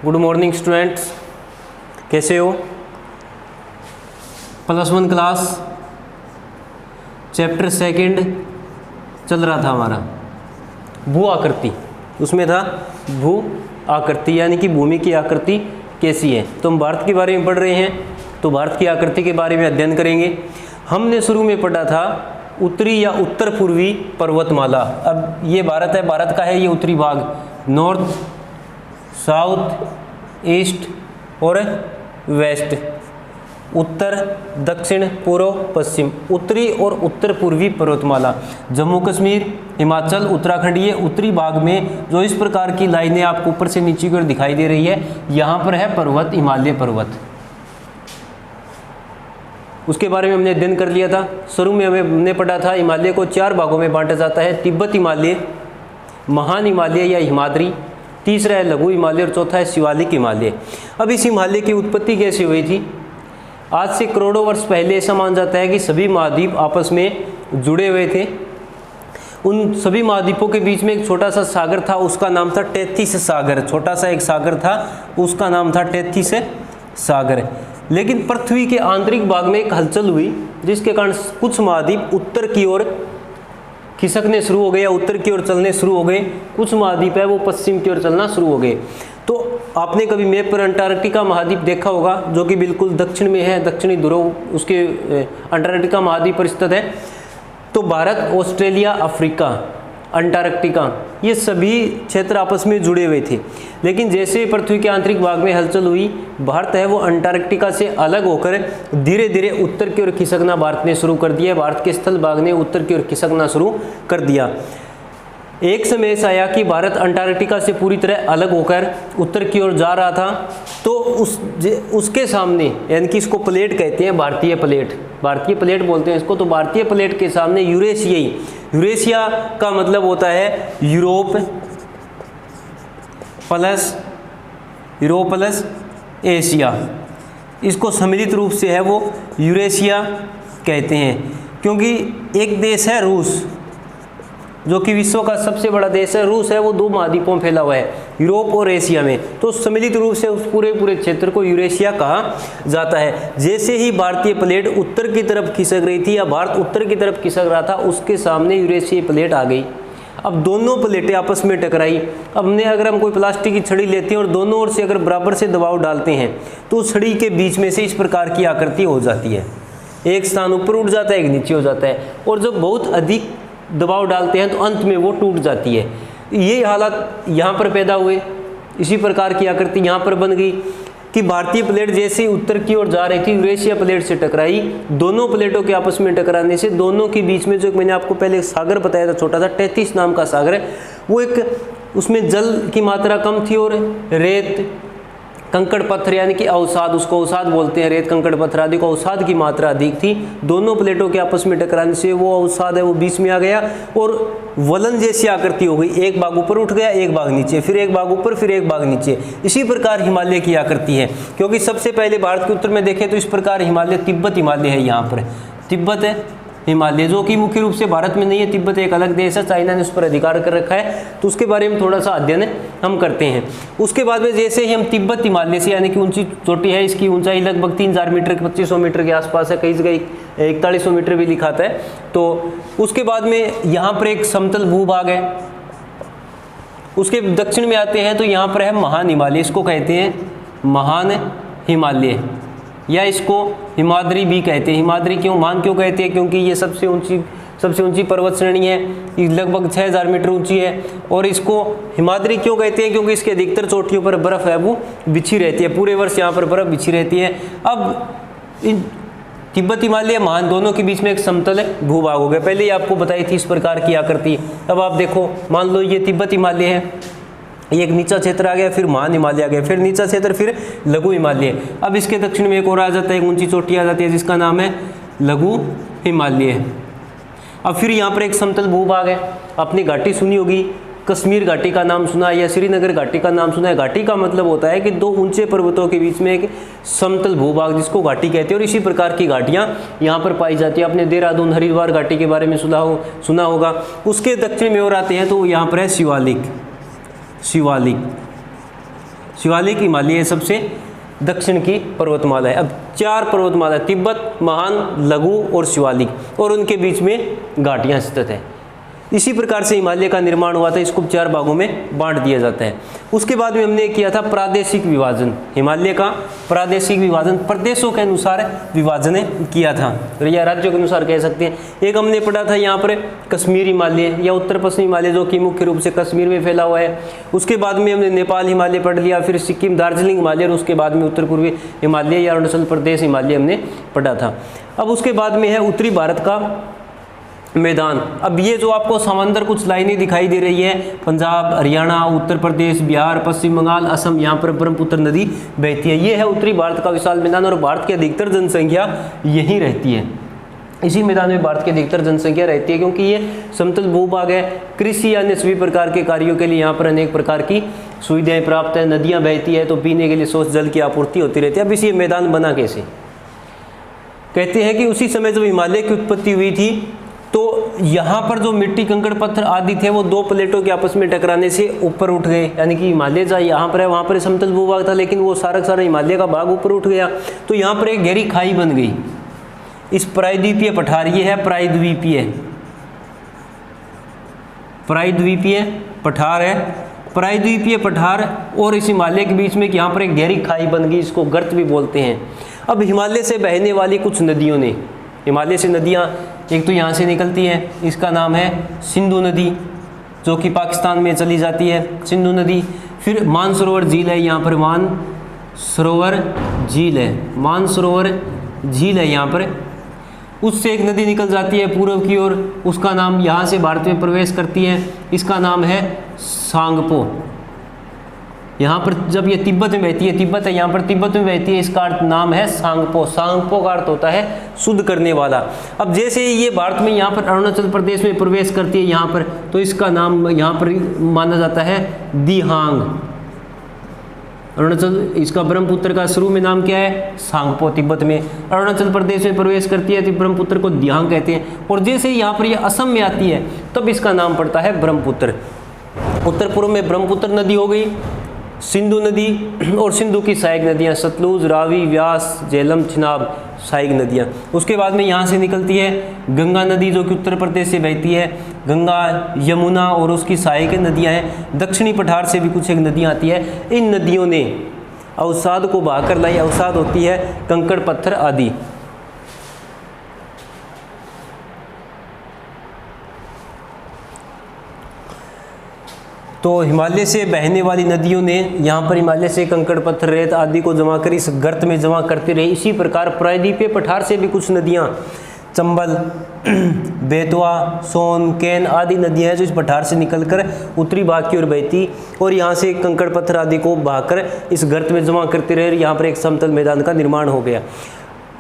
Good morning students, कैसे हो? +1 class chapter 2 चल रहा था हमारा, भू आकृति। उसमें था भू आकृति यानी कि भूमि की आकृति कैसी है। तो हम भारत के बारे में पढ़ रहे हैं, तो भारत की आकृति के बारे में अध्ययन करेंगे। हमने शुरू में पढ़ा था उत्तरी या उत्तर पूर्वी पर्वतमाला। अब ये भारत है, भारत का है ये उत्तरी भाग, नॉर्थ, साउथ, ईस्ट और वेस्ट, उत्तर, दक्षिण, पूर्व, पश्चिम, उत्तरी और उत्तर पूर्वी पर्वतमाला। जम्मू कश्मीर, हिमाचल, उत्तराखंड, ये उत्तरी भाग में जो इस प्रकार की लाइनें आपको ऊपर से नीचे की ओर दिखाई दे रही है, यहाँ पर है पर्वत, हिमालय पर्वत। उसके बारे में हमने अध्ययन कर लिया था। शुरू में हमने पढ़ा था हिमालय को 4 भागों में बांटा जाता है, तिब्बत हिमालय, महान हिमालय या हिमाद्री, तीसरा है लघु हिमालय और चौथा है शिवालिक हिमालय। अब इस हिमालय की उत्पत्ति कैसे हुई थी? आज से करोड़ों वर्ष पहले ऐसा माना जाता है कि सभी महाद्वीप आपस में जुड़े हुए थे। उन सभी महाद्वीपों के बीच में एक छोटा सा सागर था, उसका नाम था टेथिस सागर। छोटा सा एक सागर था, उसका नाम था टेथिस सागर। लेकिन पृथ्वी के आंतरिक भाग में एक हलचल हुई, जिसके कारण कुछ महाद्वीप उत्तर की ओर खिसकने शुरू हो गए या उत्तर की ओर चलने शुरू हो गए। कुछ महाद्वीप है वो पश्चिम की ओर चलना शुरू हो गए। तो आपने कभी मैप पर अंटार्कटिका महाद्वीप देखा होगा, जो कि बिल्कुल दक्षिण में है, दक्षिणी ध्रुव उसके अंटार्कटिका महाद्वीप पर स्थित है। तो भारत, ऑस्ट्रेलिया, अफ्रीका, अंटार्कटिका, ये सभी क्षेत्र आपस में जुड़े हुए थे। लेकिन जैसे पृथ्वी के आंतरिक भाग में हलचल हुई, भारत है वो अंटार्कटिका से अलग होकर धीरे धीरे उत्तर की ओर खिसकना भारत ने शुरू कर दिया। भारत के स्थल भाग ने उत्तर की ओर खिसकना शुरू कर दिया। एक समय ऐसा आया कि भारत अंटार्कटिका से पूरी तरह अलग होकर उत्तर की ओर जा रहा था। तो उसके सामने, यानी कि इसको प्लेट कहते हैं, भारतीय प्लेट, भारतीय प्लेट बोलते हैं इसको। तो भारतीय प्लेट के सामने यूरेशिया का मतलब होता है यूरोप प्लस एशिया। इसको सम्मिलित रूप से है वो यूरेशिया कहते हैं, क्योंकि एक देश है रूस, जो कि विश्व का सबसे बड़ा देश है। रूस है वो 2 महाद्वीपों में फैला हुआ है, यूरोप और एशिया में। तो सम्मिलित रूप से उस पूरे क्षेत्र को यूरेशिया कहा जाता है। जैसे ही भारतीय प्लेट उत्तर की तरफ खिसक रही थी या भारत उत्तर की तरफ खिसक रहा था, उसके सामने यूरेशियाई प्लेट आ गई। अब दोनों प्लेटें आपस में टकराई। अब अगर हम कोई प्लास्टिक की छड़ी लेते हैं और दोनों ओर से अगर बराबर से दबाव डालते हैं, तो उस छड़ी के बीच में से इस प्रकार की आकृति हो जाती है। एक स्थान ऊपर उठ जाता है, एक नीचे हो जाता है, और जब बहुत अधिक दबाव डालते हैं तो अंत में वो टूट जाती है। ये हालात यहाँ पर पैदा हुए। इसी प्रकार की आकृति यहाँ पर बन गई कि भारतीय प्लेट जैसे उत्तर की ओर जा रही थी, यूरेशिया प्लेट से टकराई। दोनों प्लेटों के आपस में टकराने से दोनों के बीच में जो मैंने आपको पहले सागर बताया था, छोटा सा टेथिस नाम का सागर है, वो एक, उसमें जल की मात्रा कम थी और रेत, कंकड़ पत्थर यानी कि अवसाद, उसको अवसाद बोलते हैं, रेत, कंकड़ पत्थर आदि को अवसाद की मात्रा अधिक थी। दोनों प्लेटों के आपस में टकराने से वो अवसाद है वो बीच में आ गया और वलन जैसी आकृति हो गई। एक भाग ऊपर उठ गया, एक भाग नीचे, फिर एक भाग ऊपर, फिर एक भाग नीचे। इसी प्रकार हिमालय की आकृति है, क्योंकि सबसे पहले भारत के उत्तर में देखें तो इस प्रकार हिमालय, तिब्बत हिमालय है। यहाँ पर तिब्बत है हिमालय, जो कि मुख्य रूप से भारत में नहीं है। तिब्बत एक अलग देश है, चाइना ने उस पर अधिकार कर रखा है, तो उसके बारे में थोड़ा सा अध्ययन हम करते हैं। उसके बाद में जैसे ही हम तिब्बत हिमालय से, यानी कि ऊंची चोटी है, इसकी ऊंचाई लगभग 3-4 मीटर, 2500 मीटर के आसपास है, कई जगह 4100 मीटर भी लिखाता है। तो उसके बाद में यहाँ पर एक समतल भूभाग है। उसके दक्षिण में आते हैं तो यहाँ पर है महान हिमालय, इसको कहते हैं महान हिमालय, या इसको हिमाद्री भी कहते हैं। हिमाद्री क्यों, महान क्यों कहते हैं? क्योंकि ये सबसे ऊंची पर्वत श्रेणी है, ये लगभग 6000 मीटर ऊंची है। और इसको हिमाद्री क्यों कहते हैं? क्योंकि इसके अधिकतर चोटियों पर बर्फ है वो बिछी रहती है, पूरे वर्ष यहाँ पर बर्फ बिछी रहती है। अब इन तिब्बत हिमालय, महान, दोनों के बीच में एक समतल भूभाग हो गया। पहले ही आपको बताई थी इस प्रकार की आकृति। अब आप देखो, मान लो ये तिब्बत हिमालय है, ये एक नीचा क्षेत्र आ गया, फिर महान हिमालय आ गया, फिर नीचा क्षेत्र, फिर लघु हिमालय। अब इसके दक्षिण में एक और आ जाता है, एक ऊंची चोटी आ जाती है, जिसका नाम है लघु हिमालय। अब फिर यहाँ पर एक समतल भूभाग है। आपने घाटी सुनी होगी, कश्मीर घाटी का नाम सुना है या श्रीनगर घाटी का नाम सुना है। घाटी का मतलब होता है कि 2 ऊंचे पर्वतों के बीच में एक समतल भूभाग, जिसको घाटी कहते हैं। और इसी प्रकार की घाटियाँ यहाँ पर पाई जाती है। आपने देहरादून, हरिद्वार घाटी के बारे में सुना होगा। उसके दक्षिण में और आते हैं तो यहाँ पर है शिवालिक। शिवालिक। शिवालिक हिमालय सबसे दक्षिण की पर्वतमाला है। अब 4 पर्वतमाला, तिब्बत, महान, लघु और शिवालिक, और उनके बीच में घाटियाँ स्थित है। इसी प्रकार से हिमालय का निर्माण हुआ था। इसको 4 भागों में बांट दिया जाता है। उसके बाद में हमने किया था प्रादेशिक विभाजन। हिमालय का प्रादेशिक विभाजन प्रदेशों के अनुसार विभाजन किया था, या राज्यों के अनुसार कह सकते हैं। एक हमने पढ़ा था यहाँ पर कश्मीर हिमालय या उत्तर पश्चिम हिमालय, जो कि मुख्य रूप से कश्मीर में फैला हुआ है। उसके बाद में हमने नेपाल हिमालय पढ़ लिया, फिर सिक्किम, दार्जिलिंग हिमालय, और उसके बाद में उत्तर पूर्वी हिमालय या अरुणाचल प्रदेश हिमालय हमने पढ़ा था। अब उसके बाद में है उत्तरी भारत का मैदान। अब ये जो आपको समंदर कुछ लाइनें दिखाई दे रही है, पंजाब, हरियाणा, उत्तर प्रदेश, बिहार, पश्चिम बंगाल, असम, यहाँ पर ब्रह्मपुत्र नदी बहती है। ये है उत्तरी भारत का विशाल मैदान, और भारत की अधिकतर जनसंख्या यहीं रहती है। इसी मैदान में भारत की अधिकतर जनसंख्या रहती है, क्योंकि ये समतल भूभाग है। कृषि अन्य सभी प्रकार के कार्यों के लिए यहाँ पर अनेक प्रकार की सुविधाएं प्राप्त है। नदियाँ बहती है तो पीने के लिए स्वच्छ जल की आपूर्ति होती रहती है। अब इसी मैदान बना कैसे? कहते हैं कि उसी समय जब हिमालय की उत्पत्ति हुई थी, तो यहाँ पर जो मिट्टी, कंकड़, पत्थर आदि थे, वो 2 प्लेटों के आपस में टकराने से ऊपर उठ गए। यानी कि हिमालय जहाँ यहाँ पर है, वहाँ पर समतल भूभाग था, लेकिन वो सारा हिमालय का भाग ऊपर उठ गया। तो यहाँ पर एक गहरी खाई बन गई। इस प्रायद्वीपीय पठार, ये है प्रायद्वीपीय पठार है, प्रायद्वीपीय पठार और इस हिमालय के बीच में यहाँ पर एक गहरी खाई बन गई, इसको गर्त भी बोलते हैं। अब हिमालय से बहने वाली कुछ नदियों ने, हिमालय से नदियाँ एक तो यहाँ से निकलती है, इसका नाम है सिंधु नदी, जो कि पाकिस्तान में चली जाती है, सिंधु नदी। फिर मानसरोवर झील है, यहाँ पर मानसरोवर झील है यहाँ पर। उससे एक नदी निकल जाती है पूर्व की ओर, उसका नाम, यहाँ से भारत में प्रवेश करती है, इसका नाम है सांगपो। यहाँ पर जब ये तिब्बत में बहती है, तिब्बत है यहाँ पर, तिब्बत में बहती है, इसका अर्थ नाम है सांगपो। सांगपो का अर्थ होता है शुद्ध करने वाला। अब जैसे ये भारत में यहाँ पर अरुणाचल प्रदेश में प्रवेश करती है यहाँ पर, तो इसका नाम यहाँ पर माना जाता है दिहांग। अरुणाचल, इसका ब्रह्मपुत्र का शुरू में नाम क्या है? सांगपो। तिब्बत में अरुणाचल प्रदेश में प्रवेश करती है तो ब्रह्मपुत्र को दिहांग कहते हैं। और जैसे यहाँ पर ये असम में आती है, तब इसका नाम पड़ता है ब्रह्मपुत्र। उत्तर पूर्व में ब्रह्मपुत्र नदी हो गई, सिंधु नदी और सिंधु की सहायक नदियाँ सतलुज, रावी, व्यास, झेलम, चिनाब, सहायक नदियाँ। उसके बाद में यहाँ से निकलती है गंगा नदी, जो कि उत्तर प्रदेश से बहती है। गंगा, यमुना और उसकी सहायक नदियाँ हैं। दक्षिणी पठार से भी कुछ एक नदियाँ आती है। इन नदियों ने अवसाद को बहाकर लाई। अवसाद होती है कंकड़, पत्थर आदि। तो हिमालय से बहने वाली नदियों ने यहाँ पर हिमालय से कंकड़, पत्थर, रेत आदि को जमा कर इस गर्त में जमा करते रहे। इसी प्रकार प्रायद्वीपीय पठार से भी कुछ नदियाँ, चंबल, बेतवा, सोन, केन आदि नदियाँ हैं, जो इस पठार से निकलकर उत्तरी भाग की ओर बहती और यहाँ से कंकड़, पत्थर आदि को बहाकर इस गर्त में जमा करते रहे। यहाँ पर एक समतल मैदान का निर्माण हो गया।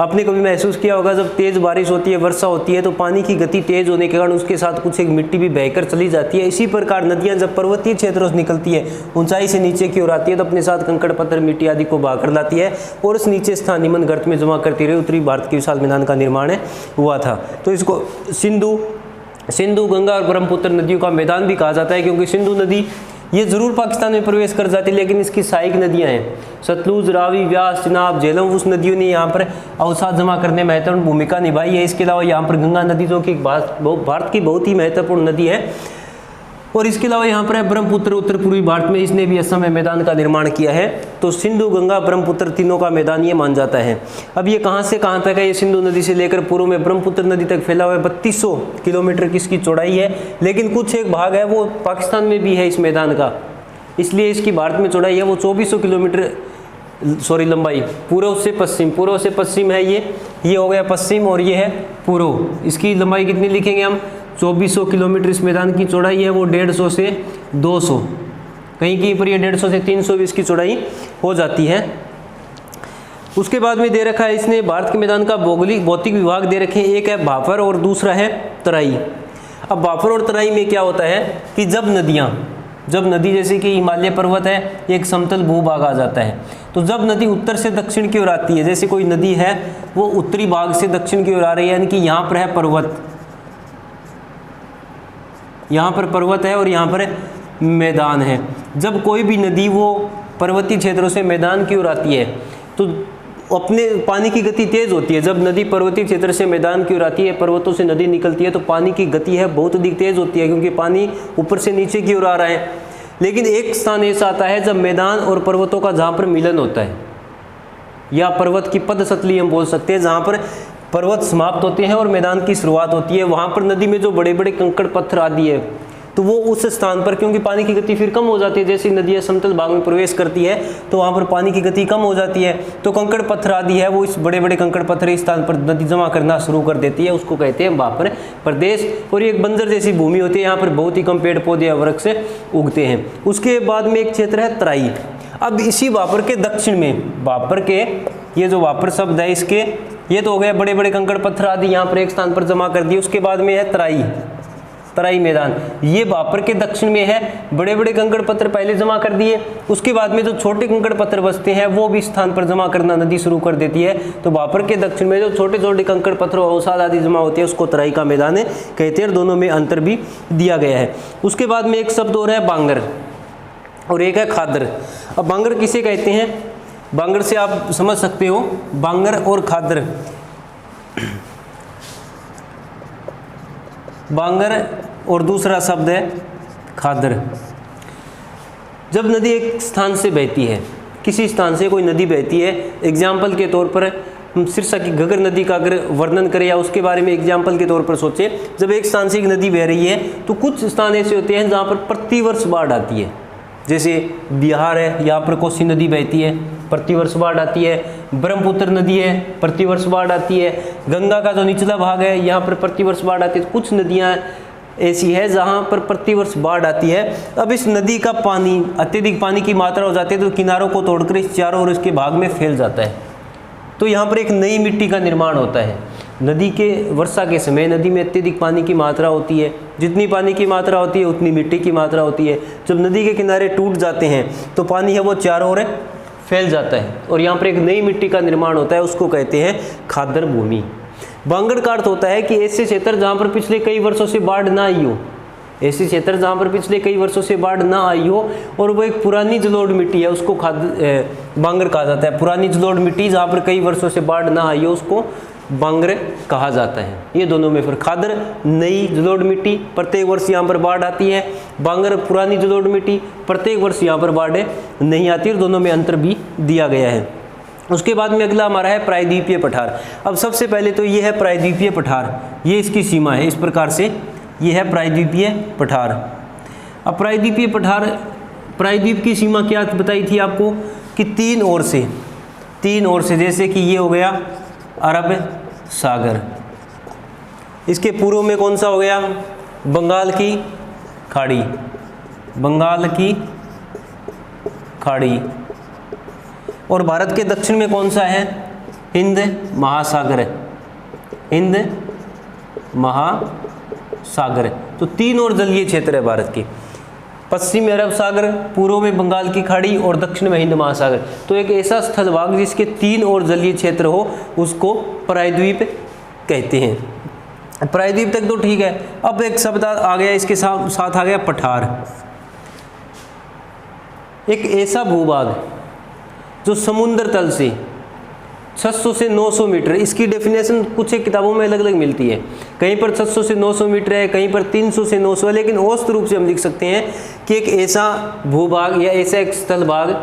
आपने कभी महसूस किया होगा, जब तेज़ बारिश होती है, वर्षा होती है, तो पानी की गति तेज़ होने के कारण उसके साथ कुछ एक मिट्टी भी बहकर चली जाती है। इसी प्रकार नदियाँ जब पर्वतीय क्षेत्रों से निकलती है, ऊंचाई से नीचे की ओर आती है, तो अपने साथ कंकड़, पत्थर, मिट्टी आदि को बहाकर लाती है और उस नीचे स्थान निमन गर्त में जमा करती रही। उत्तरी भारत के विशाल मैदान का निर्माण हुआ था। तो इसको सिंधु, गंगा और ब्रह्मपुत्र नदियों का मैदान भी कहा जाता है, क्योंकि सिंधु नदी ये ज़रूर पाकिस्तान में प्रवेश कर जाती है, लेकिन इसकी सहायक नदियां हैं सतलुज, रावी, व्यास, चिनाब, झेलम, उस नदियों ने यहाँ पर अवसाद जमा करने में महत्वपूर्ण भूमिका निभाई है। इसके अलावा यहाँ पर गंगा नदी, जो कि भारत की बहुत ही महत्वपूर्ण नदी है, और इसके अलावा यहाँ पर है ब्रह्मपुत्र, उत्तर पूर्वी भारत में, इसने भी असम में मैदान का निर्माण किया है। तो सिंधु, गंगा, ब्रह्मपुत्र तीनों का मैदान ये मान जाता है। अब ये कहाँ से कहाँ तक है? ये सिंधु नदी से लेकर पूर्व में ब्रह्मपुत्र नदी तक फैला हुआ है। 3200 किलोमीटर की इसकी चौड़ाई है, लेकिन कुछ एक भाग है वो पाकिस्तान में भी है इस मैदान का, इसलिए इसकी भारत में चौड़ाई है वो 2400 किलोमीटर, लंबाई। पूर्व से पश्चिम है ये हो गया पश्चिम, और ये है पूर्व। इसकी लंबाई कितनी लिखेंगे हम? 2400 किलोमीटर इस मैदान की चौड़ाई है वो 150 से 200, कहीं पर ये 150 से 300 भी इसकी चौड़ाई हो जाती है। उसके बाद में दे रखा है इसने भारत के मैदान का भौतिक विभाग दे रखे हैं। एक है भाफर और दूसरा है तराई। अब भाफर और तराई में क्या होता है कि जब नदी जैसे कि हिमालय पर्वत है, एक समतल भूभाग आ जाता है, तो जब नदी उत्तर से दक्षिण की ओर आती है, जैसे कोई नदी है वो उत्तरी भाग से दक्षिण की ओर आ रही है, यानी कि यहाँ पर है पर्वत, यहाँ पर पर्वत है और यहाँ पर मैदान है। जब कोई भी नदी वो पर्वतीय क्षेत्रों से मैदान की ओर आती है तो अपने पानी की गति तेज़ होती है। जब नदी पर्वतीय क्षेत्र से मैदान की ओर आती है, पर्वतों से नदी निकलती है, तो पानी की गति है बहुत अधिक तेज़ होती है, क्योंकि पानी ऊपर से नीचे की ओर आ रहा है। लेकिन एक स्थान ऐसा आता है जब मैदान और पर्वतों का जहाँ पर मिलन होता है, या पर्वत की पदसतली हम बोल सकते हैं, जहाँ पर पर्वत समाप्त होते हैं और मैदान की शुरुआत होती है, वहाँ पर नदी में जो बड़े बड़े कंकड़ पत्थर आदि है, तो वो उस स्थान पर, क्योंकि पानी की गति फिर कम हो जाती है, जैसे नदियाँ समतल भाग में प्रवेश करती है तो वहाँ पर पानी की गति कम हो जाती है, तो कंकड़ पत्थर आदि है वो इस बड़े बड़े कंकड़ पत्थर इस स्थान पर नदी जमा करना शुरू कर देती है, उसको कहते हैं वापर प्रदेश। और ये एक बंजर जैसी भूमि होती है, यहाँ पर बहुत ही कम पेड़ पौधे या वृक्ष उगते हैं। उसके बाद में एक क्षेत्र है तराई। अब इसी वापर के दक्षिण में, वापर के ये जो वापर शब्द है इसके, ये तो हो गया बड़े बड़े कंकड़ पत्थर आदि यहाँ पर एक स्थान पर जमा कर दिए। उसके बाद में है तराई, तराई मैदान, ये वापर के दक्षिण में है। बड़े बड़े कंकड़ पत्थर पहले जमा कर दिए, उसके बाद में जो छोटे कंकड़ पत्थर बचते हैं वो भी स्थान पर जमा करना नदी शुरू कर देती है। तो वापर के दक्षिण में जो छोटे छोटे कंकड़ पत्थर अवसाद आदि जमा होती है उसको तराई का मैदान कहते हैं। दोनों में अंतर भी दिया गया है। उसके बाद में एक शब्द और है बांगर, और एक है खादर। अब बांगर किसे कहते हैं, बांगर से आप समझ सकते हो, बांगर और खादर। बांगर और दूसरा शब्द है खादर। जब नदी एक स्थान से बहती है, किसी स्थान से कोई नदी बहती है, एग्जाम्पल के तौर पर हम सिरसा की घग्गर नदी का अगर वर्णन करें या उसके बारे में एग्जाम्पल के तौर पर सोचें, जब एक स्थान से एक नदी बह रही है तो कुछ स्थान ऐसे होते हैं जहाँ पर प्रतिवर्ष बाढ़ आती है। जैसे बिहार है, यहाँ पर कोसी नदी बहती है, प्रतिवर्ष बाढ़ आती है। ब्रह्मपुत्र नदी है, प्रतिवर्ष बाढ़ आती है। गंगा का जो निचला भाग है यहाँ पर प्रतिवर्ष बाढ़ आती है। कुछ नदियाँ ऐसी है जहाँ पर प्रतिवर्ष बाढ़ आती है। अब इस नदी का पानी, अत्यधिक पानी की मात्रा हो जाती है तो किनारों को तोड़कर इस चारों ओर इसके भाग में फैल जाता है, तो यहाँ पर एक नई मिट्टी का निर्माण होता है। नदी के वर्षा के समय नदी में अत्यधिक पानी की मात्रा होती है, जितनी पानी की मात्रा होती है उतनी मिट्टी की मात्रा होती है। जब नदी के किनारे टूट जाते हैं तो पानी है वो चारों ओर फैल जाता है और यहाँ पर एक नई मिट्टी का निर्माण होता है, उसको कहते हैं खादर भूमि। बांगर का अर्थ होता है कि ऐसे क्षेत्र जहाँ पर पिछले कई वर्षों से बाढ़ ना आई हो, ऐसे क्षेत्र जहाँ पर पिछले कई वर्षों से बाढ़ ना आई हो और वो एक पुरानी जलोढ़ मिट्टी है, उसको बांगर कहा जाता है। पुरानी जलोढ़ मिट्टी जहाँ पर कई वर्षों से बाढ़ ना आई हो उसको बांगर कहा जाता है। ये दोनों में फिर खादर नई जलोढ़ मिट्टी, प्रत्येक वर्ष यहाँ पर बाढ़ आती है। बांगर पुरानी जलोढ़ मिट्टी, प्रत्येक वर्ष यहाँ पर बाढ़ नहीं आती, और दोनों में अंतर भी दिया गया है। उसके बाद में अगला हमारा है प्रायद्वीपीय पठार। अब सबसे पहले तो ये है प्रायद्वीपीय पठार, ये इसकी सीमा है, इस प्रकार से ये है प्रायद्वीपीय पठार। अब प्रायद्वीपीय पठार, प्रायद्वीप की सीमा क्या बताई थी आपको कि तीन ओर से, जैसे कि ये हो गया अरब सागर, इसके पूर्व में कौन सा हो गया, बंगाल की खाड़ी, बंगाल की खाड़ी, और भारत के दक्षिण में कौन सा है, हिंद महासागर, हिंद महासागर। तो तीन और जलीय क्षेत्र है भारत के, पश्चिम में अरब सागर, पूर्व में बंगाल की खाड़ी और दक्षिण में हिंद महासागर। तो एक ऐसा स्थल भाग जिसके तीन और जलीय क्षेत्र हो उसको प्रायद्वीप कहते हैं। प्रायद्वीप तक तो ठीक है। अब एक शब्द आ गया इसके साथ आ गया पठार, एक ऐसा भूभाग जो समुद्र तल से 600 से 900 मीटर, इसकी डेफिनेशन कुछ एक किताबों में अलग अलग मिलती है, कहीं पर 600 से 900 मीटर है, कहीं पर 300 से 900 है, लेकिन औसत रूप से हम लिख सकते हैं कि एक ऐसा भूभाग या ऐसा एक स्थल भाग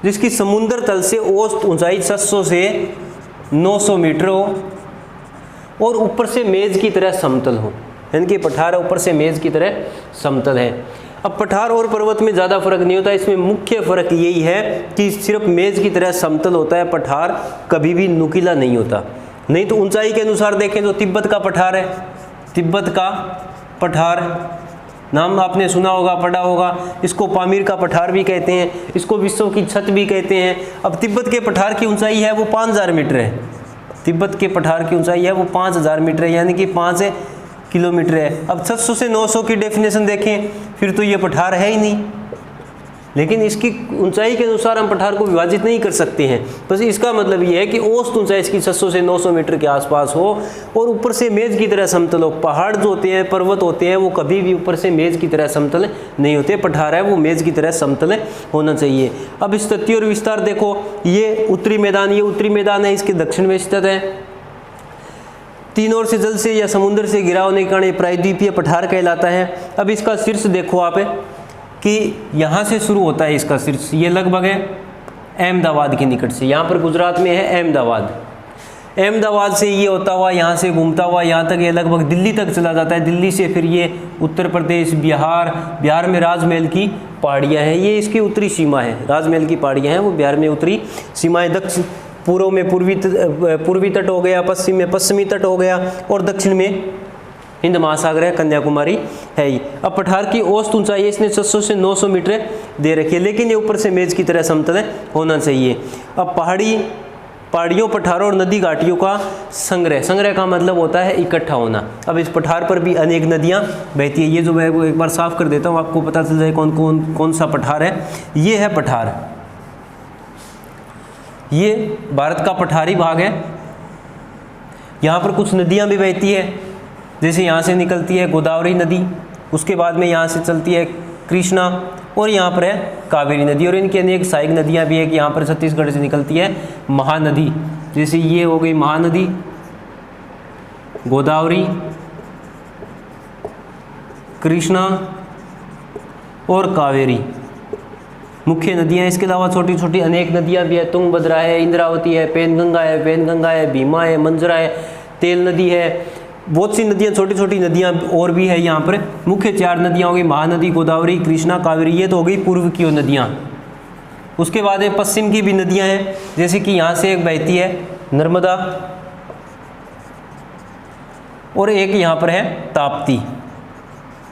जिसकी समुद्र तल से औसत ऊंचाई 600 से 900 मीटर हो और ऊपर से मेज की तरह समतल हो, यानी कि पठार ऊपर से मेज की तरह समतल है। अब पठार और पर्वत में ज़्यादा फर्क नहीं होता, इसमें मुख्य फर्क यही है कि सिर्फ मेज की तरह समतल होता है, पठार कभी भी नुकीला नहीं होता। नहीं तो ऊंचाई के अनुसार देखें तो तिब्बत का पठार है, तिब्बत का पठार नाम आपने सुना होगा, पढ़ा होगा, इसको पामीर का पठार भी कहते हैं, इसको विश्व की छत भी कहते हैं। अब तिब्बत के पठार की ऊंचाई है वो 5000 मीटर है, तिब्बत के पठार की ऊंचाई है वो 5000 मीटर है, यानी कि 5 किलोमीटर है। अब 600 से 900 की डेफिनेशन देखें फिर तो ये पठार है ही नहीं, लेकिन इसकी ऊंचाई के अनुसार हम पठार को विभाजित नहीं कर सकते हैं। बस इसका मतलब ये है कि औसत ऊंचाई इसकी 700 से 900 मीटर के आसपास हो और ऊपर से मेज की तरह समतल हो। पहाड़ जो होते हैं, पर्वत होते हैं, वो कभी भी ऊपर से मेज की तरह समतल नहीं होते। पठार है वो मेज की तरह समतल होना चाहिए। अब इस तथ्य और विस्तार देखो, ये उत्तरी मैदान, ये उत्तरी मैदान है, इसके दक्षिण में स्थित है। तीनों ओर से जल से या समुद्र से घिरा होने के कारण ये प्रायद्वीपीय पठार कहलाता है। अब इसका शीर्ष देखो आप कि यहाँ से शुरू होता है इसका शीर्ष, ये लगभग है अहमदाबाद के निकट से, यहाँ पर गुजरात में है अहमदाबाद। अहमदाबाद से ये होता हुआ यहाँ से घूमता हुआ यहाँ तक ये लगभग दिल्ली तक चला जाता है। दिल्ली से फिर ये उत्तर प्रदेश, बिहार में राजमहल की पहाड़ियाँ हैं, ये इसकी उत्तरी सीमा है। राजमहल की पहाड़ियाँ हैं वो बिहार में उत्तरी सीमाएँ। दक्षिण पूर्व में पूर्वी तट हो गया, पश्चिम में पश्चिमी तट हो गया और दक्षिण में हिंद महासागर है, कन्याकुमारी है ही। अब पठार की औसत ऊंचाई इसने 700 से 900 मीटर दे रखी है, लेकिन ये ऊपर से मेज की तरह समतल होना चाहिए। अब पहाड़ियों, पठारों और नदी घाटियों का संग्रह का मतलब होता है इकट्ठा होना। अब इस पठार पर भी अनेक नदियाँ बहती है। ये जो मैं वो एक बार साफ कर देता हूँ, आपको पता चल जाए कौन सा पठार है। ये है पठार, ये भारत का पठारी भाग है। यहाँ पर कुछ नदियाँ भी बहती है, जैसे यहाँ से निकलती है गोदावरी नदी, उसके बाद में यहाँ से चलती है कृष्णा और यहाँ पर है कावेरी नदी। और इनकी अनेक सहायक नदियाँ भी है कि यहाँ पर छत्तीसगढ़ से निकलती है महानदी, जैसे ये हो गई महानदी, गोदावरी, कृष्णा और कावेरी मुख्य नदियाँ। इसके अलावा छोटी छोटी अनेक नदियाँ भी है, तुंगभद्रा है, इंद्रावती है, पेनगंगा है, भीमा है, मंजरा है, तेल नदी है, बहुत सी नदियाँ, छोटी छोटी नदियाँ और भी है। यहाँ पर मुख्य 4 नदियाँ हो गई, महानदी, गोदावरी, कृष्णा, कावेरी, ये तो हो गई पूर्व की नदियाँ। उसके बाद में पश्चिम की भी नदियाँ हैं, जैसे कि यहाँ से एक बहती है नर्मदा और एक यहाँ पर है ताप्ती,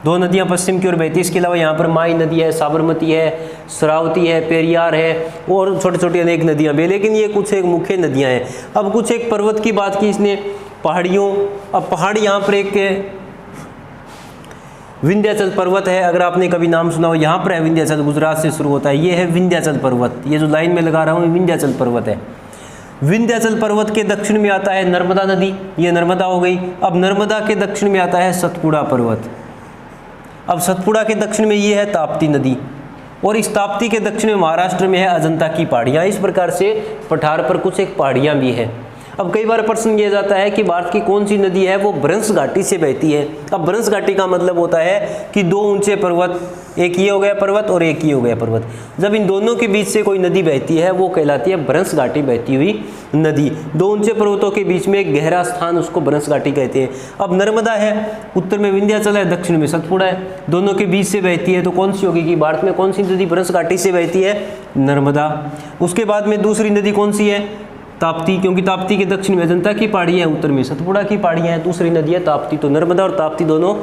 2 नदियाँ पश्चिम की ओर बहती है। इसके अलावा यहाँ पर माई नदी है, साबरमती है, श्रावती है, पेरियार है और छोटी छोटी अनेक नदियाँ भी, लेकिन ये कुछ एक मुख्य नदियाँ हैं। अब कुछ एक पर्वत की बात की इसने, पहाड़ियों। अब पहाड़ यहाँ पर एक विंध्याचल पर्वत है, अगर आपने कभी नाम सुना हो, यहाँ पर है विंध्याचल, गुजरात से शुरू होता है। ये है विंध्याचल पर्वत, ये जो लाइन में लगा रहा हूँ विंध्याचल पर्वत है। विंध्याचल पर्वत के दक्षिण में आता है नर्मदा नदी, ये नर्मदा हो गई। अब नर्मदा के दक्षिण में आता है सतपुड़ा पर्वत। अब सतपुड़ा के दक्षिण में ये है ताप्ती नदी और इस ताप्ती के दक्षिण में महाराष्ट्र में है अजंता की पहाड़ियाँ। इस प्रकार से पठार पर कुछ एक पहाड़ियाँ भी है। अब कई बार प्रश्न किया जाता है कि भारत की कौन सी नदी है वो भ्रंश घाटी से बहती है। अब भ्रंश घाटी का मतलब होता है कि 2 ऊंचे पर्वत, एक ये हो गया पर्वत और एक ही हो गया पर्वत, जब इन दोनों के बीच से कोई नदी बहती है वो कहलाती है भ्रंश घाटी बहती हुई नदी। 2 ऊंचे पर्वतों के बीच में एक गहरा स्थान, उसको भ्रंश घाटी कहते हैं। अब नर्मदा है, उत्तर में विंध्याचल है, दक्षिण में सतपुड़ा है, दोनों के बीच से बहती है, तो कौन सी होगी कि भारत में कौन सी नदी भ्रंश घाटी से बहती है? नर्मदा। उसके बाद में दूसरी नदी कौन सी है? ताप्ती, क्योंकि ताप्ती के दक्षिण में अजंता की पहाड़ी है, उत्तर में सतपुड़ा की पहाड़ियाँ हैं, दूसरी नदी है ताप्ती। तो नर्मदा और ताप्ती दोनों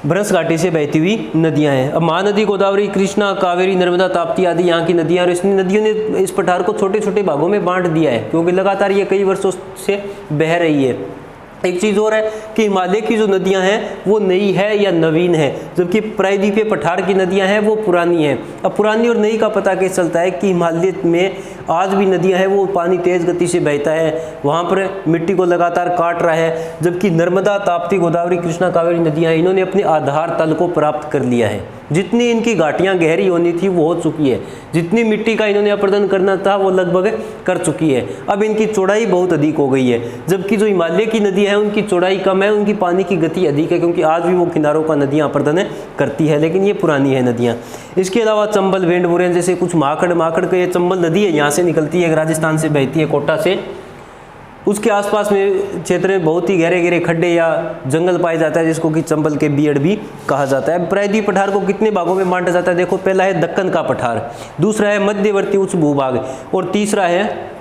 भ्रंश घाटी से बहती हुई नदियां हैं। अब महानदी, गोदावरी, कृष्णा, कावेरी, नर्मदा, ताप्ती आदि यहाँ की नदियां, और इस नदियों ने इस पठार को छोटे छोटे भागों में बांट दिया है, क्योंकि लगातार ये कई वर्षों से बह रही है। एक चीज़ और है कि हिमालय की जो नदियां हैं वो नई है या नवीन है, जबकि प्रायद्वीपीय पठार की नदियां हैं वो पुरानी है। अब पुरानी और नई का पता कैसे चलता है कि हिमालय में आज भी नदियां हैं वो पानी तेज़ गति से बहता है, वहाँ पर मिट्टी को लगातार काट रहा है, जबकि नर्मदा, ताप्ती, गोदावरी, कृष्णा, कावेरी नदियाँ इन्होंने अपने आधार तल को प्राप्त कर लिया है। जितनी इनकी घाटियाँ गहरी होनी थी वो हो चुकी है, जितनी मिट्टी का इन्होंने अपर्दन करना था वो लगभग कर चुकी है। अब इनकी चौड़ाई बहुत अधिक हो गई है, जबकि जो हिमालय की नदी है उनकी चौड़ाई कम है, उनकी पानी की गति अधिक है, क्योंकि आज भी वो किनारों का नदियाँ अपर्दन करती है, लेकिन ये पुरानी है नदियाँ। इसके अलावा चंबल, भेंड बुरेन जैसे कुछ माकड़ का ये चंबल नदी है, यहाँ से निकलती है, राजस्थान से बहती है, कोटा से। उसके आसपास में क्षेत्र में बहुत ही गहरे गहरे खड्डे या जंगल पाए जाता है, जिसको कि चंबल के बीड़ भी कहा जाता है। प्रायद्वीप पठार को कितने भागों में बांटा जाता है? देखो, पहला है दक्कन का पठार, दूसरा है मध्यवर्ती उच्च भूभाग, और तीसरा है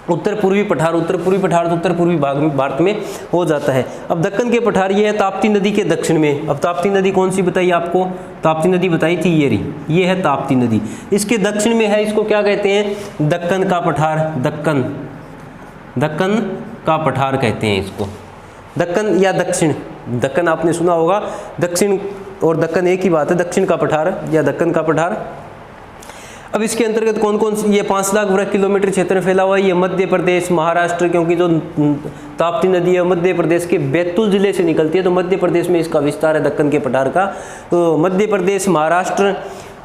उत्तर पूर्वी पठार। उत्तर पूर्वी पठार तो उत्तर पूर्वी भाग में भारत में हो जाता है। अब दक्कन के पठार ये है ताप्ती नदी के दक्षिण में। अब ताप्ती नदी कौन सी बताई आपको? ताप्ती नदी बताई थी, ये रही, ये है ताप्ती नदी। इसके दक्षिण में है, इसको क्या कहते हैं? दक्कन का पठार। दक्कन का पठार कहते हैं इसको, दक्कन या दक्षिण। दक्कन आपने सुना होगा, दक्षिण और दक्कन एक ही बात है, दक्षिण का पठार या दक्कन का पठार। अब इसके अंतर्गत कौन कौन ये 5 लाख वर्ग किलोमीटर क्षेत्र में फैला हुआ है। ये मध्य प्रदेश, महाराष्ट्र, क्योंकि जो ताप्ती नदी है मध्य प्रदेश के बैतूल जिले से निकलती है, तो मध्य प्रदेश में इसका विस्तार है दक्कन के पठार का। तो मध्य प्रदेश, महाराष्ट्र,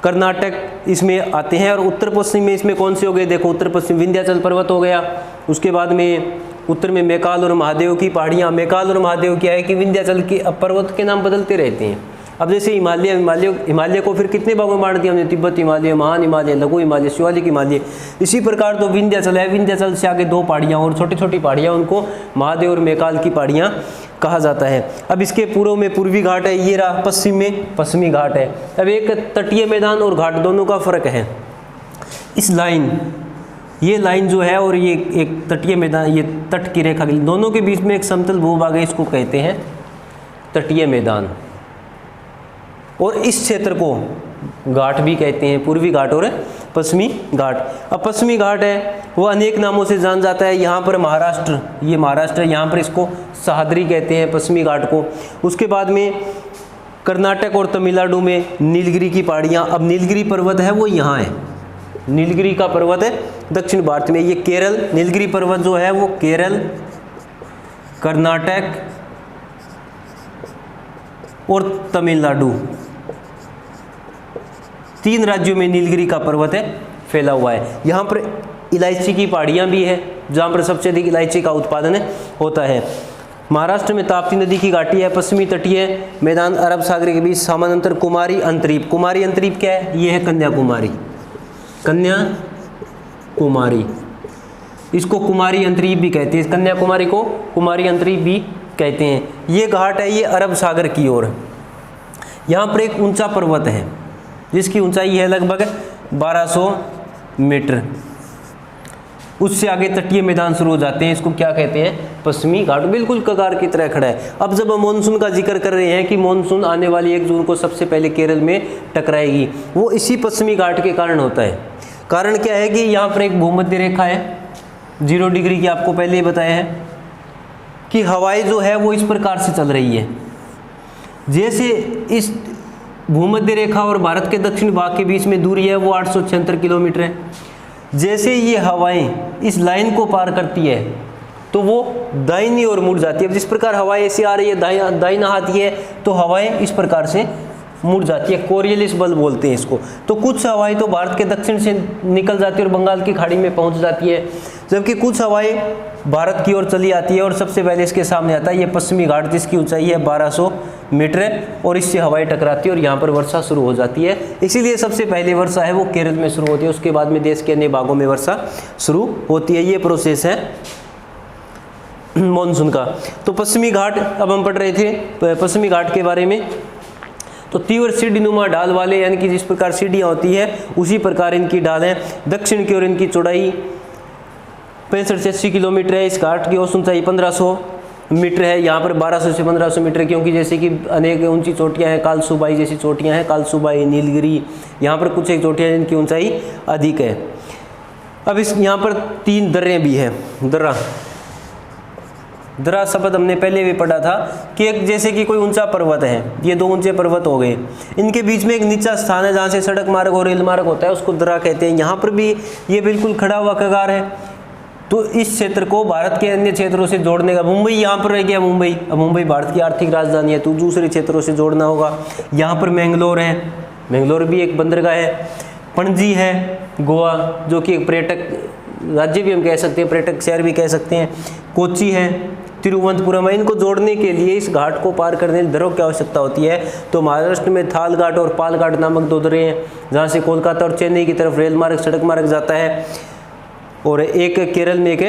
कर्नाटक इसमें आते हैं। और उत्तर पश्चिम में इसमें कौन से हो गए, देखो उत्तर पश्चिम विंध्याचल पर्वत हो गया, उसके बाद में उत्तर में मैकाल और महादेव की पहाड़ियाँ। मैकाल और महादेव क्या है कि विंध्याचल के पर्वत के नाम बदलते रहते हैं। अब जैसे हिमालय को फिर कितने भागों में बांट दिया हमने, तिब्बत हिमालय, महान हिमालय, लघु हिमालय, शिवालिक हिमालय। इसी प्रकार तो विंध्याचल है, विंध्याचल से आगे 2 पहाड़ियाँ और छोटी छोटी पहाड़ियाँ, उनको महादेव और मैकाल की पहाड़ियाँ कहा जाता है। अब इसके पूर्व में पूर्वी घाट है, ये रहा, पश्चिम में पश्चिमी घाट है। अब एक तटीय मैदान और घाट दोनों का फर्क है। इस लाइन, ये लाइन जो है और ये एक तटीय मैदान, ये तट की रेखा, दोनों के बीच में एक समतल भूभाग है, इसको कहते हैं तटीय मैदान। और इस क्षेत्र को घाट भी कहते हैं, पूर्वी घाट और पश्चिमी घाट। अब पश्चिमी घाट है वो अनेक नामों से जान जाता है। यहाँ पर महाराष्ट्र, ये महाराष्ट्र है, यहाँ पर इसको सह्याद्री कहते हैं पश्चिमी घाट को। उसके बाद में कर्नाटक और तमिलनाडु में नीलगिरी की पहाड़ियाँ। अब नीलगिरी पर्वत है वो यहाँ है, नीलगिरी का पर्वत है दक्षिण भारत में। ये केरल, नीलगिरी पर्वत जो है वो केरल, कर्नाटक और तमिलनाडु, 3 राज्यों में नीलगिरी का पर्वत है फैला हुआ है। यहाँ पर इलायची की पहाड़ियाँ भी है, जहाँ पर सबसे अधिक इलायची का उत्पादन होता है। महाराष्ट्र में ताप्ती नदी की घाटी है, पश्चिमी तटीय मैदान अरब सागर के बीच समानांतर कुमारी अंतरीप। कुमारी अंतरीप क्या है, ये है कन्याकुमारी, कन्याकुमारी, इसको कुमारी अंतरीप भी कहते हैं, कन्याकुमारी को कुमारी अंतरीप भी कहते हैं। ये घाट है ये अरब सागर की ओर। यहाँ पर एक ऊंचा पर्वत है जिसकी ऊंचाई है लगभग 1200 मीटर। उससे आगे तटीय मैदान शुरू हो जाते हैं, इसको क्या कहते हैं, पश्चिमी घाट। बिल्कुल कगार की तरह खड़ा है। अब जब हम मानसून का जिक्र कर रहे हैं कि मानसून आने वाली 1 जून को सबसे पहले केरल में टकराएगी, वो इसी पश्चिमी घाट के कारण होता है। कारण क्या है कि यहाँ पर एक भूमध्य रेखा है 0 डिग्री की, आपको पहले ही बताया है कि हवाएं जो है वो इस प्रकार से चल रही है। जैसे इस भूमध्य रेखा और भारत के दक्षिण भाग के बीच में दूरी है वो 876 किलोमीटर है। जैसे ये हवाएं इस लाइन को पार करती है तो वो दाहिनी ओर मुड़ जाती है। अब जिस प्रकार हवाएं ऐसी आ रही है, दाहिना हाथ ये है, तो हवाएं इस प्रकार से मुड़ जाती है, कोरियलिस बल बोलते हैं इसको। तो कुछ हवाएं तो भारत के दक्षिण से निकल जाती है और बंगाल की खाड़ी में पहुंच जाती है, जबकि कुछ हवाएं भारत की ओर चली आती है। और सबसे पहले इसके सामने आता है ये पश्चिमी घाट, जिसकी ऊंचाई है 1200 मीटर है, और इससे हवाएं टकराती है और यहाँ पर वर्षा शुरू हो जाती है। इसीलिए सबसे पहले वर्षा है वो केरल में शुरू होती है, उसके बाद में देश के अन्य भागों में वर्षा शुरू होती है। ये प्रोसेस है मानसून का। तो पश्चिमी घाट अब हम पढ़ रहे थे पश्चिमी घाट के बारे में। तो तीव्र सीढ़ीनुमा ढाल वाले, यानी कि जिस प्रकार सीढ़ियाँ होती है उसी प्रकार इनकी ढाल है। दक्षिण की ओर इनकी चौड़ाई 65 से 80 किलोमीटर है। इस घाट की औसत ऊंचाई 1500 मीटर है। यहाँ पर 1200 से 1500 मीटर, क्योंकि जैसे कि अनेक ऊंची चोटियाँ हैं, कालसूबाई जैसी चोटियाँ हैं, कालसूबाई, नीलगिरी, यहाँ पर कुछ एक चोटियाँ हैं जिनकी ऊंचाई अधिक है। अब इस यहाँ पर 3 दर्रे भी हैं। दर्रा शब्द हमने पहले भी पढ़ा था कि एक जैसे कि कोई ऊंचा पर्वत है, ये 2 ऊंचे पर्वत हो गए, इनके बीच में एक नीचा स्थान है जहाँ से सड़क मार्ग और रेल मार्ग होता है, उसको दर्रा कहते हैं। यहाँ पर भी ये बिल्कुल खड़ा हुआ कगार है। तो इस क्षेत्र को भारत के अन्य क्षेत्रों से जोड़ने का, मुंबई यहाँ पर रह गया मुंबई, अब मुंबई भारत की आर्थिक राजधानी है तो दूसरे क्षेत्रों से जोड़ना होगा। यहाँ पर मैंगलोर है, मैंगलोर भी एक बंदरगाह है। पणजी है गोवा, जो कि एक पर्यटक राज्य भी हम कह सकते हैं, पर्यटक शहर भी कह सकते हैं। कोची है, तिरुवनंतपुरम है। इनको जोड़ने के लिए इस घाट को पार करने दर्रों की आवश्यकता होती है। तो महाराष्ट्र में थाल घाट और पाल घाट नामक 2 दर्रे हैं, जहाँ से कोलकाता और चेन्नई की तरफ रेल मार्ग, सड़क मार्ग जाता है। और एक केरल में एक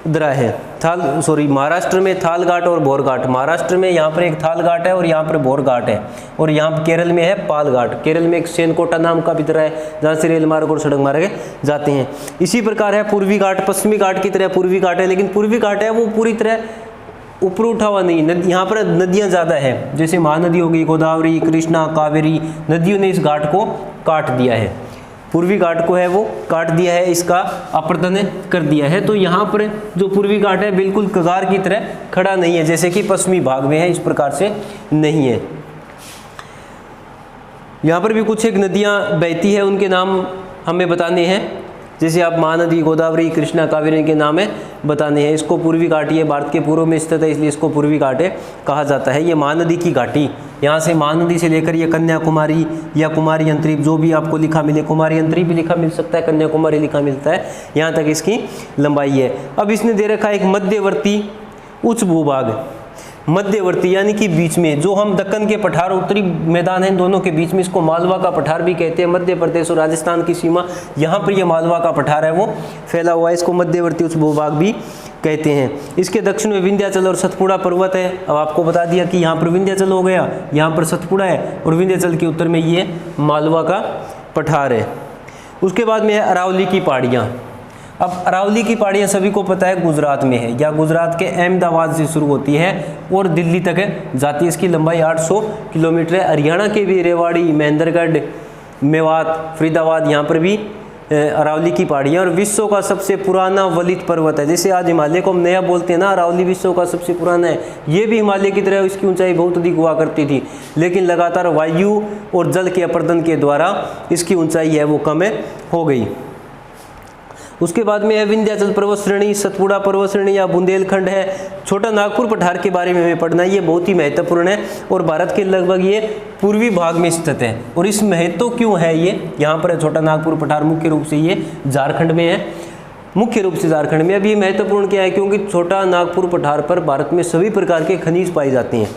दर्रा है महाराष्ट्र में थाल घाट और भोर घाट। महाराष्ट्र में यहाँ पर एक थाल घाट है और यहाँ पर भोर घाट है। और यहाँ केरल में है पाल घाट। केरल में एक सेनकोटा नाम का भी दर्रा है, जहाँ से रेल मार्ग और सड़क मार्ग जाते हैं। इसी प्रकार है पूर्वी घाट, पश्चिमी घाट की तरह पूर्वी घाट है, लेकिन पूर्वी घाट है वो पूरी तरह ऊपर उठा हुआ नहीं। यहाँ पर नदियाँ ज़्यादा है, जैसे महानदी हो गई, गोदावरी, कृष्णा, कावेरी, नदियों ने इस घाट को काट दिया है। पूर्वी घाट को है वो काट दिया है, इसका अपरदन कर दिया है। तो यहाँ पर जो पूर्वी घाट है बिल्कुल कगार की तरह खड़ा नहीं है, जैसे कि पश्चिमी भाग में है, इस प्रकार से नहीं है। यहाँ पर भी कुछ एक नदियाँ बहती है, उनके नाम हमें बताने हैं। जैसे आप महानदी, गोदावरी, कृष्णा, कावेरी के नाम है बताने हैं। इसको पूर्वी घाटी है, भारत के पूर्व में स्थित है, इसलिए इसको पूर्वी घाटी कहा जाता है। ये महानदी की घाटी, यहाँ से महानदी से लेकर ये कन्याकुमारी या कुमारी अंतरीप, जो भी आपको लिखा मिले, कुमारी अंतरीप भी लिखा मिल सकता है, कन्याकुमारी लिखा मिलता है, यहाँ तक इसकी लंबाई है। अब इसने दे रखा है एक मध्यवर्ती उच्च भूभाग, मध्यवर्ती यानी कि बीच में, जो हम दक्कन के पठार, उत्तरी मैदान हैं दोनों के बीच में, इसको मालवा का पठार भी कहते हैं। मध्य प्रदेश और राजस्थान की सीमा, यहाँ पर ये मालवा का पठार है वो फैला हुआ है, इसको मध्यवर्ती उच्च भूभाग भी कहते हैं। इसके दक्षिण में विंध्याचल और सतपुड़ा पर्वत है। अब आपको बता दिया कि यहाँ पर विंध्याचल हो गया, यहाँ पर सतपुड़ा है, और विंध्याचल के उत्तर में ये मालवा का पठार है। उसके बाद में है अरावली की पहाड़ियाँ। अब अरावली की पहाड़ियाँ सभी को पता है गुजरात में है, या गुजरात के अहमदाबाद से शुरू होती है और दिल्ली तक जाती है। इसकी लंबाई 800 किलोमीटर है। हरियाणा के भी रेवाड़ी, महेंद्रगढ़, मेवात, फरीदाबाद, यहाँ पर भी अरावली की पहाड़ियाँ। और विश्व का सबसे पुराना वलित पर्वत है। जैसे आज हिमालय को हम नया बोलते हैं ना, अरावली विश्व का सबसे पुराना है। ये भी हिमालय की तरह इसकी ऊंचाई बहुत अधिक हुआ करती थी, लेकिन लगातार वायु और जल के अपर्दन के द्वारा इसकी ऊंचाई है वो कम हो गई। उसके बाद में है विंध्याचल पर्वत श्रेणी, सतपुड़ा पर्वत श्रेणी या बुंदेलखंड है। छोटा नागपुर पठार के बारे में हमें पढ़ना है, ये बहुत ही महत्वपूर्ण है और भारत के लगभग ये पूर्वी भाग में स्थित है। और इस महत्व क्यों है ये, यहाँ पर है छोटा नागपुर पठार, मुख्य रूप से ये झारखंड में है, मुख्य रूप से झारखंड में। अब ये महत्वपूर्ण क्या है, क्योंकि छोटा नागपुर पठार पर भारत में सभी प्रकार के खनिज पाए जाते हैं।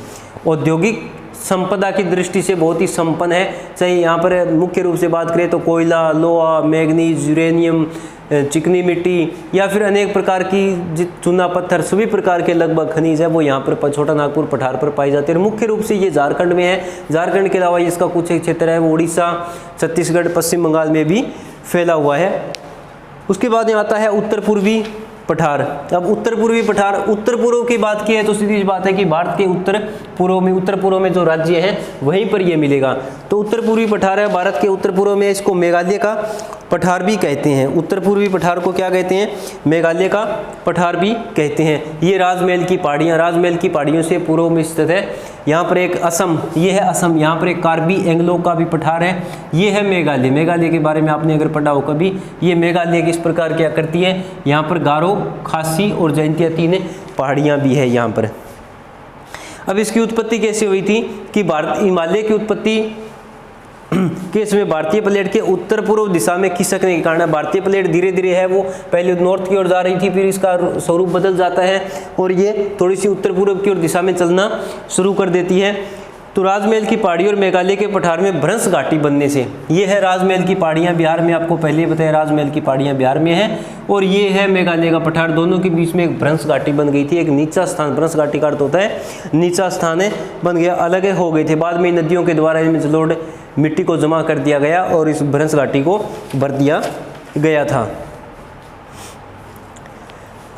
औद्योगिक संपदा की दृष्टि से बहुत ही संपन्न है। चाहे यहाँ पर मुख्य रूप से बात करें तो कोयला, लोहा, मैग्नीज, यूरेनियम, चिकनी मिट्टी, या फिर अनेक प्रकार की चूना पत्थर, सभी प्रकार के लगभग खनिज है वो यहाँ पर छोटा नागपुर पठार पर पाए जाते हैं। मुख्य रूप से ये झारखंड में है। झारखंड के अलावा इसका कुछ एक क्षेत्र है वो उड़ीसा, छत्तीसगढ़, पश्चिम बंगाल में भी फैला हुआ है। उसके बाद यहाँ आता है उत्तर पूर्वी पठार। अब उत्तर पूर्वी पठार, उत्तर पूर्व की बात की है तो सीधी बात है कि भारत के उत्तर पूर्व में जो राज्य हैं वहीं पर ये मिलेगा। तो उत्तर पूर्वी पठार है भारत के उत्तर पूर्व में, इसको मेघालय का पठार भी कहते हैं। उत्तर पूर्वी पठार को क्या कहते हैं, मेघालय का पठार भी कहते हैं। ये राजमहल की पहाड़ियाँ, राजमहल की पहाड़ियों से पूर्व में स्थित है। यहाँ पर एक असम, ये है असम, यहाँ पर एक कार्बी एंग्लो का भी पठार है। ये है मेघालय, मेघालय के बारे में आपने अगर पढ़ा हो कभी, ये मेघालय किस प्रकार की आकृति है। यहाँ पर गारो, खासी और जयंतिया 3 पहाड़ियाँ भी है यहाँ पर। अब इसकी उत्पत्ति कैसे हुई थी कि हिमालय की उत्पत्ति के इसमें भारतीय प्लेट के उत्तर पूर्व दिशा में खिसकने के कारण, भारतीय प्लेट धीरे धीरे है वो पहले नॉर्थ की ओर जा रही थी, फिर इसका स्वरूप बदल जाता है और ये थोड़ी सी उत्तर पूर्व की ओर दिशा में चलना शुरू कर देती है। तो राजमहल की पहाड़ी और मेघालय के पठार में भ्रंश घाटी बनने से, ये है राजमहल की पहाड़ियाँ बिहार में, आपको पहले ही बताया राजमहल की पहाड़ियाँ बिहार में है, और ये है मेघालय का पठार। दोनों के बीच में एक भ्रंश घाटी बन गई थी, एक नीचा स्थान, भ्रंश घाटी का अर्थ होता है नीचा स्थान है, बन गया, अलग हो गए थे। बाद में नदियों के द्वारा इनमें जलोढ़ मिट्टी को जमा कर दिया गया और इस भ्रंश घाटी को भर दिया गया था।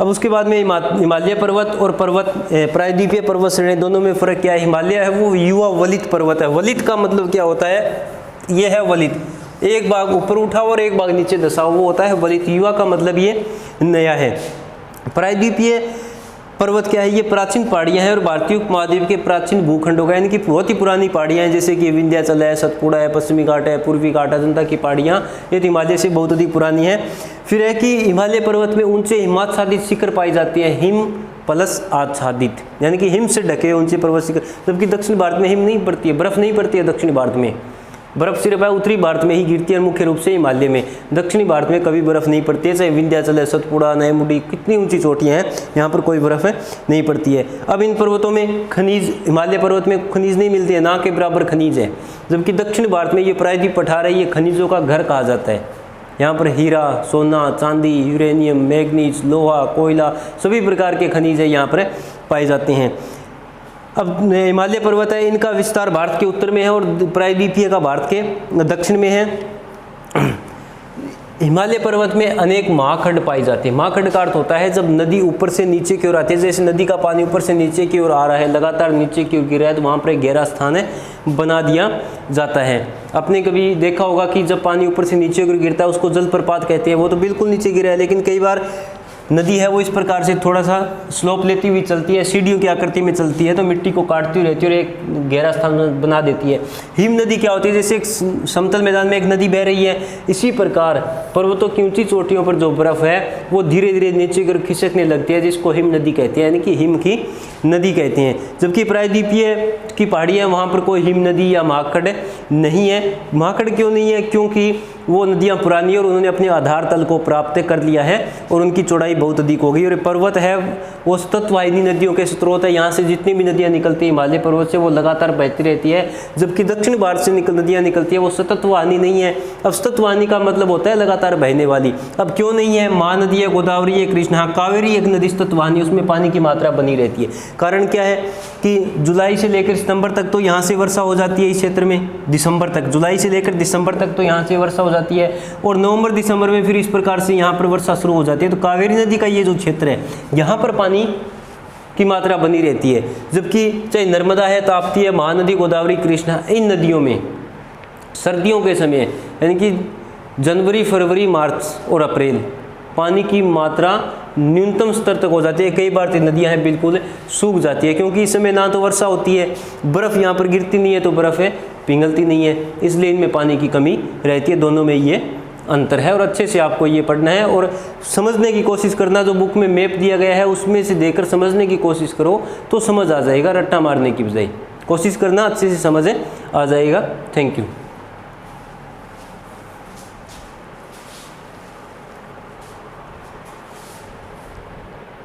अब उसके बाद में हिमालय पर्वत और प्रायद्वीपीय पर्वत श्रेणी, दोनों में फ़र्क क्या है। हिमालय है वो युवा वलित पर्वत है। वलित का मतलब क्या होता है, ये है वलित, एक भाग ऊपर उठा और एक भाग नीचे धंसा वो होता है वलित। युवा का मतलब ये नया है। प्रायद्वीपीय पर्वत क्या है, ये प्राचीन पहाड़ियाँ हैं और भारतीय उपमहाद्वीप के प्राचीन भूखंडों का, यानी कि बहुत ही पुरानी पहाड़ियाँ हैं, जैसे कि विंध्याचल है, सतपुड़ा है, पश्चिमी घाट है, पूर्वी घाट, अजंता की पहाड़ियाँ, ये हिमालय से बहुत अधिक पुरानी है। फिर है कि हिमालय पर्वत में ऊंचे हिमाच्छादित शिखर पाई जाती है, हिम प्लस आच्छादित, यानी कि हिम से ढके ऊंचे पर्वत शिखर। जबकि दक्षिण भारत में हिम नहीं पड़ती है, बर्फ नहीं पड़ती है दक्षिण भारत में, बर्फ सिर्फ है उत्तरी भारत में ही गिरती है, मुख्य रूप से हिमालय में। दक्षिणी भारत में कभी बर्फ नहीं पड़ती है, चाहे विंध्याचल है, सतपुड़ा, नैमुडी, कितनी ऊंची चोटियाँ हैं, यहाँ पर कोई बर्फ नहीं पड़ती है। अब इन पर्वतों में खनिज, हिमालय पर्वत में खनिज नहीं मिलती है, ना के बराबर खनिज है, जबकि दक्षिण भारत में ये प्रायद्वीप पठार है, ये खनिजों का घर कहा जाता है। यहाँ पर हीरा, सोना, चांदी, यूरेनियम, मैग्नीज, लोहा, कोयला, सभी प्रकार के खनिज है यहाँ पर पाए जाते हैं। अब हिमालय पर्वत है, इनका विस्तार भारत के उत्तर में है और प्रायद्वीपीय का भारत के दक्षिण में है। हिमालय पर्वत में अनेक महाखंड पाए जाते हैं। महाखंड का अर्थ होता है जब नदी ऊपर से नीचे की ओर आती है, जैसे नदी का पानी ऊपर से नीचे की ओर आ रहा है, लगातार नीचे की ओर गिर रहा है, तो वहाँ पर एक गहरा स्थान है बना दिया जाता है। आपने कभी देखा होगा कि जब पानी ऊपर से नीचे की ओर गिरता है उसको जलप्रपात कहते हैं, वो तो बिल्कुल नीचे गिरा है, लेकिन कई बार नदी है वो इस प्रकार से थोड़ा सा स्लोप लेती हुई चलती है, सीढ़ियों की आकृति में चलती है, तो मिट्टी को काटती रहती है और एक गहरा स्थान बना देती है। हिम नदी क्या होती है, जैसे एक समतल मैदान में एक नदी बह रही है, इसी प्रकार पर्वतों की ऊंची चोटियों पर जो बर्फ है वो धीरे धीरे नीचे की ओर खिसकने लगती है, जिसको हिम नदी कहते हैं, यानी कि हिम की नदी कहते हैं। जबकि प्रायद्वीपीय की पहाड़ी है वहाँ पर कोई हिम नदी या महाखंड नहीं है। महाखंड क्यों नहीं है, क्योंकि वो नदियाँ पुरानी है और उन्होंने अपने आधार तल को प्राप्त कर लिया है और उनकी चौड़ाई बहुत अधिक हो गई। और पर्वत है वो सतत वाहिनी नदियों के स्रोत है, यहाँ से जितनी भी नदियाँ निकलती है हिमालय पर्वत से वो लगातार बहती रहती है। जबकि दक्षिण भारत से नदियाँ निकलती है वो सतत वाहिनी नहीं है। अब सतत वाहिनी का मतलब होता है लगातार बहने वाली। अब क्यों नहीं है, महानदी है, गोदावरी है, कृष्णा, हाँ कावेरी एक नदी सतत वाहिनी, उसमें पानी की मात्रा बनी रहती है। कारण क्या है कि जुलाई से लेकर सितंबर तक तो यहाँ से वर्षा हो जाती है इस क्षेत्र में, दिसंबर तक, जुलाई से लेकर दिसंबर तक तो यहाँ से वर्षा हो जाती है और नवंबर दिसंबर में फिर इस प्रकार से यहाँ पर वर्षा शुरू हो जाती है। तो कावेरी नदी का ये जो क्षेत्र है यहाँ पर पानी की मात्रा बनी रहती है। जबकि चाहे नर्मदा है, ताप्ती है, महानदी, गोदावरी, कृष्णा, इन नदियों में सर्दियों के समय यानी कि जनवरी, फरवरी, मार्च और अप्रैल पानी की मात्रा न्यूनतम स्तर तक हो जाती है। कई बार तो नदियाँ हैं बिल्कुल सूख जाती है, क्योंकि इस समय ना तो वर्षा होती है, बर्फ़ यहाँ पर गिरती नहीं है, तो बर्फ़ है पिघलती नहीं है, इसलिए इनमें पानी की कमी रहती है। दोनों में ये अंतर है और अच्छे से आपको ये पढ़ना है और समझने की कोशिश करना। जो बुक में मैप दिया गया है उसमें से देखकर समझने की कोशिश करो तो समझ आ जाएगा, रट्टा मारने की बजाय कोशिश करना, अच्छे से समझ आ जाएगा। Thank you.